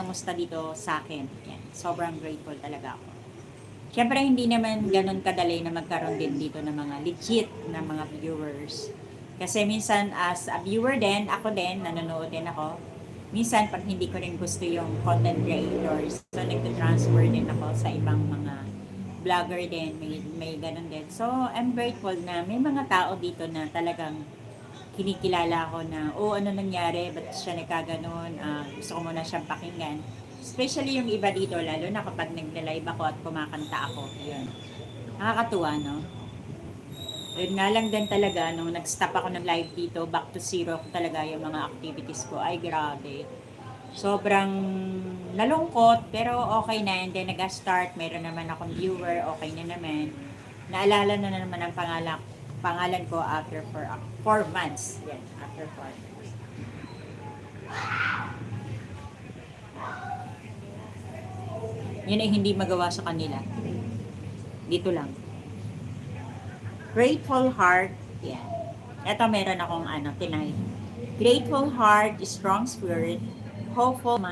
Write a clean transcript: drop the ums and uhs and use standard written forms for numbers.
nagkamusta dito sa akin. Yan. Sobrang grateful talaga ako. Siyempre, hindi naman ganun kadali na magkaroon din dito ng mga legit na mga viewers. Kasi minsan, as a viewer din, ako din, nanonood din ako. Minsan, pag hindi ko rin gusto yung content creators, so nagte-transfer din ako sa ibang mga vlogger din, may ganun din. So, I'm grateful na may mga tao dito na talagang kinikilala ko na, oh, ano nangyari, ba't siya nagkaganon, gusto ko muna siyang pakinggan. Especially yung iba dito, lalo na kapag nagla-live ako at kumakanta ako. Yun. Nakakatuwa, no? Yun nga lang din talaga, nung nag-stop ako ng live dito, back to zero ko talaga yung mga activities ko. Ay, grabe. Sobrang nalungkot, pero okay na. And then nag-start, meron naman akong viewer, okay na naman. Naalala na naman ang pangalan ko after 4 months. Yan, after 4 months. Yun ay hindi magawa sa kanila. Dito lang. Grateful heart. Yan. Ito meron akong tonight. Grateful heart, strong spirit, hopeful mind.